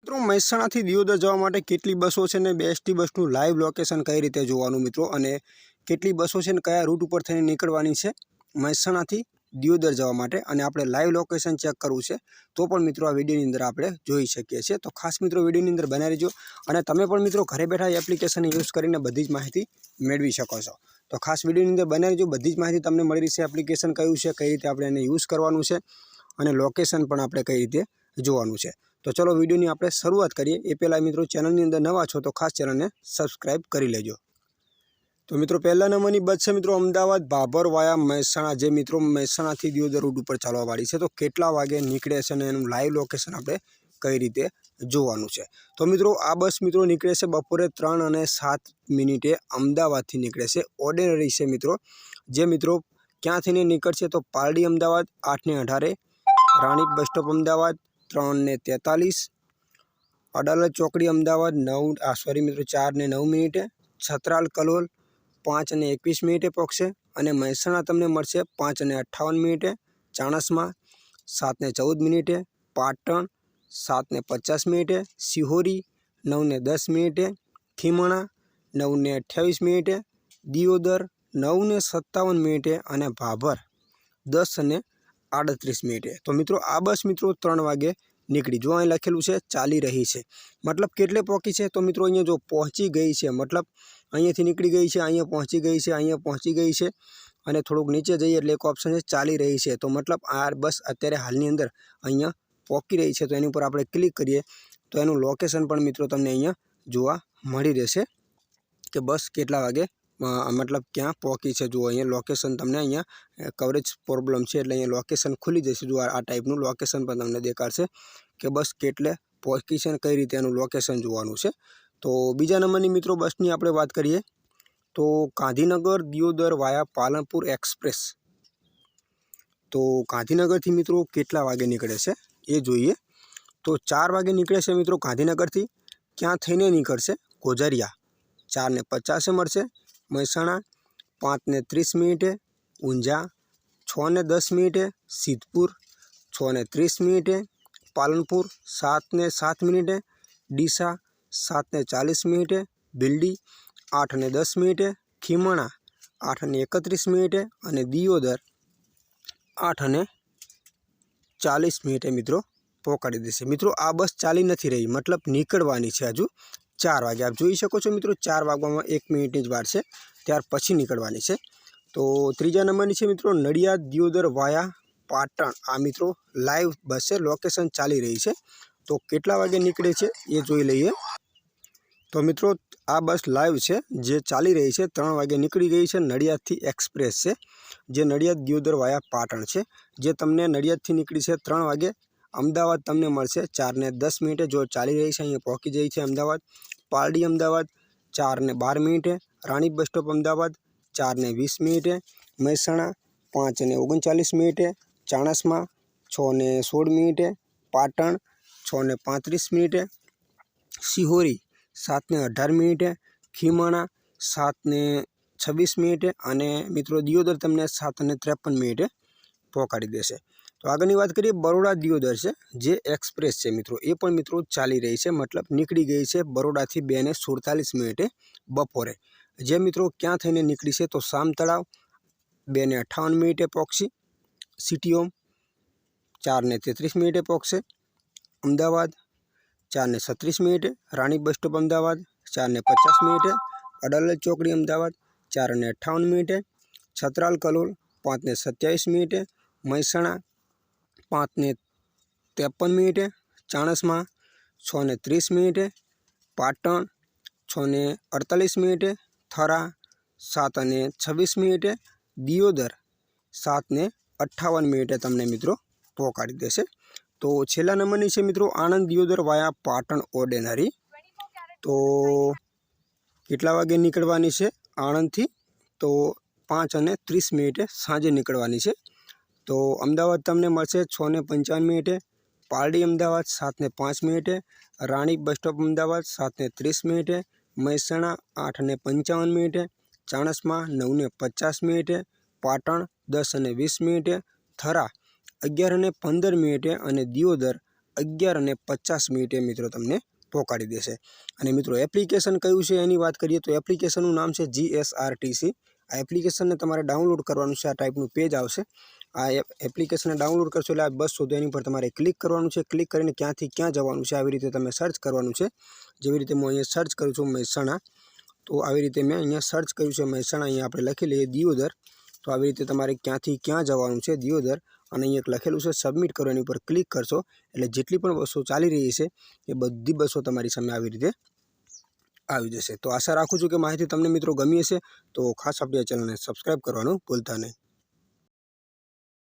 મિત્રો મહેસાણાથી દિયોદર જવા માટે કેટલી બસો છે ને બેસ્ટી બસનું લાઈવ લોકેશન કઈ રીતે જોવાનું મિત્રો, અને કેટલી બસો છે ને કયા રૂટ ઉપર થઈને નીકળવાની છે મહેસાણાથી દિયોદર જવા માટે, અને આપણે લાઈવ લોકેશન ચેક કરવું છે તો પણ મિત્રો આ વિડીયોની અંદર આપણે જોઈ શકીએ છીએ। તો ખાસ મિત્રો વિડીયોની અંદર બનાવી રહેજો, અને તમે પણ મિત્રો ઘરે બેઠા એપ્લિકેશન યુઝ કરીને બધી જ માહિતી મેળવી શકો છો। તો ખાસ વિડીયોની અંદર બનાવી રહેજો, બધી જ માહિતી તમને મળી રહેશે। એપ્લિકેશન કયું છે, કઈ રીતે આપણે એને યુઝ કરવાનું છે, અને લોકેશન પણ આપણે કઈ રીતે જોવાનું છે। तो चलो वीडियो की આપણે શરૂઆત કરીએ। એ પહેલા મિત્રો ચેનलની અંદર નવા છો તો ખાસ ચેનલને સબસ્ક્રાઇબ કરી લેજો। तो મિત્રો પહેલા નંબરની બસ છે મિત્રો અમદાવાદ ભાભર વાયા મહેસાણા, જે મિત્રો મહેસાણાથી દિયોદર રૂટ ઉપર ચાલવાવાળી છે। તો કેટલા વાગે નીકળે છે અને એનું લાઈવ લોકેશન આપણે કઈ રીતે જોવાનું છે। તો મિત્રો આ બસ મિત્રો નીકળે છે બપોરે 3:07 અમદાવાદથી નીકળે છે। ઓર્ડિનરી છે મિત્રો, જે મિત્રો ક્યાંથી નીકળશે તો પાલડી અમદાવાદ 8:18, રાણીપ બસ સ્ટોપ અમદાવાદ 3:43, અડાલજ ચોકડી અમદાવાદ 4:09, છત્રાલ કલોલ 5:21 પહોંચશે, અને મહેસાણા તમને મળશે 5:58, ચાણસ્મા 7:14, પાટણ 7:50, સિહોરી 9:10, ખીમણા 9:28, દિયોદર 9:57 અને ભાભર 10:38। तो मित्रों आ बस मित्रों 3 वागे निकली, जो अहीं लखेलू है चाली रही है, मतलब केटले पहुँची है तो मित्रों अहीं जो पहुँची गई है, मतलब अहींथी निकली गई है, अहीं पहुँची गई है, अहीं पहुँची गई है, और थोड़ुंक नीचे जाइए एटले एक ऑप्शन है चाली रही है। तो मतलब आ बस अत्यारे हालनी अंदर अहीं पहुँची रही है, तो एनी पर आपणे क्लिक करिए तो एनु लोकेशन पण मित्रों तमने अहीं जोवा मळी रहेशे कि बस केटला वागे मतलब क्या पहुँची है। जो अहीं लोकेशन तमने अहीं कवरेज प्रॉब्लम है एटले अहीं लोकेशन खुली जशे। जो आ टाइपनु लोकेशन पण तमने देखाड़शे कि बस केटले पहुँची है, कई रीते एनु लोकेशन जोवानुं छे। तो बीजा नंबरनी मित्रों बसनी आपणे वात करीए तो गांधीनगर दियोदर वाया पालनपुर एक्सप्रेस। तो गांधीनगरथी मित्रों केटला वागे निकळे छे ए जोईए। तो 4 वागे निकळे छे मित्रों गांधीनगरथी, क्यां थईने निकळशे गोजरिया 4:50 मळशे, મહેસાણા 5:30, ઊંઝા 6:10, સિદ્ધપુર 6:30, પાલનપુર 7:07, ડીસા 7:40, ભીલડી 8:10, ખીમણા 8:31 અને દિયોદર 8:40 मित्रों पहुँचाड़ी देशे। मित्रों आ बस चाली नहीं रही, मतलब निकलवानी है हजू 4 वागे। आप जोई शको छो मित्रों 4 वागवामां 1 मिनिटनी ज वार छे, त्यार पछी निकळवानी छे। तो त्रीजा नंबरनी छे मित्रों नडियाद दियोदर वाया पाटण। आ मित्रों लाइव बस है, लोकेशन चाली रही है। तो केटला वागे निकळे छे ए जोई लईए। तो मित्रों आ बस लाइव है, जे चाली रही है, 3 वागे निकली गई है। नडियादथी एक्सप्रेस है, जे नडियाद दियोदर वाया पाटण है, जे तमने नडियादथी निकली है 3 वागे। अमदावाद तमने मळशे 4:10, जो चाली रही है, अहीं पहुँची जाई है अमदावाद। पालडी अमदावाद 4:12, राणी बस स्टॉप अमदावाद 4:20, મહેસાણા 5:39, ચાણસ્મા 6:16, પાટણ 6:35, સિહોરી 7:18, ખીમણા 7:26 અને મિત્રો દિયોદર તમને 7:53 પહોંચાડી દેશે। तो आगळनी बात करिए बरोड़ा दियोदर है, जे एक्सप्रेस है मित्रों, ये पण मित्रों चाली रही है, मतलब निकली गई है बरोड़ा थी 2:47 बपोरे। जे मित्रों क्या थईने निकली है तो साम तलाव 2:58 पहुँची, सिटी होम 4:33 पहुँचे, अमदावाद 4:36, राणी बस स्टॉप अमदावाद 4:50, अडालज चौकड़ी अमदावाद 4:58, छत्राल कलोल 5:27, મહેસાણા 5:53, ચાણસ્મા 6:30, પાટણ 6:48, થરા 7:26, દિયોદર 7:58 તમને મિત્રો પહોંચાડી દેશે। તો છેલ્લા નંબરની છે મિત્રો આણંદ દિયોદર વાયા પાટણ ઓર્ડિનરી। તો કેટલા વાગે નીકળવાની છે આણંદથી તો 5:30 સાંજે નીકળવાની છે। तो अमदावाद तमने मळशे 6:55, पालडी अमदावाद 7:05, राणी बस स्टॉप अमदावाद 7:30, મહેસાણા 8:55, ચાણસ્મા 9:50, પાટણ 10:20, થરા 11:15 અને દિયોદર 11:50 મિત્રો તમને પહોંચાડી દેશે। અને મિત્રો એપ્લિકેશન કયું છે એની વાત કરીએ તો એપ્લિકેશનનું નામ છે GSRTC। આ એપ્લિકેશનને તમારે ડાઉનલોડ કરવાનું છે। આ ટાઈપનું પેજ આવશે। આ એપ્લિકેશનને ડાઉનલોડ કરશો એટલે આ બસ શોધો એની પર તમારે ક્લિક કરવાનું છે। ક્લિક કરીને ક્યાંથી ક્યાં જવાનું છે આવી રીતે તમે સર્ચ કરવાનું છે। જેવી રીતે હું અહીંયા સર્ચ કરું છું મહેસાણા, તો આવી રીતે મેં અહીંયા સર્ચ કર્યું છે મહેસાણા। અહીંયા આપણે લખી લઈએ દિયોદર। તો આવી રીતે તમારે ક્યાંથી ક્યાં જવાનું છે દિયોદર, અને અહીંયા એક લખેલું છે સબમિટ કરો, એની ઉપર ક્લિક કરશો એટલે જેટલી પણ બસો ચાલી રહી છે એ બધી બસો તમારી સામે આવી રીતે આવી જશે। તો આશા રાખું છું કે માહિતી તમને મિત્રો ગમી હશે। તો ખાસ આપણી આ ચેનલને સબસ્ક્રાઈબ કરવાનું ભૂલતા નહીં।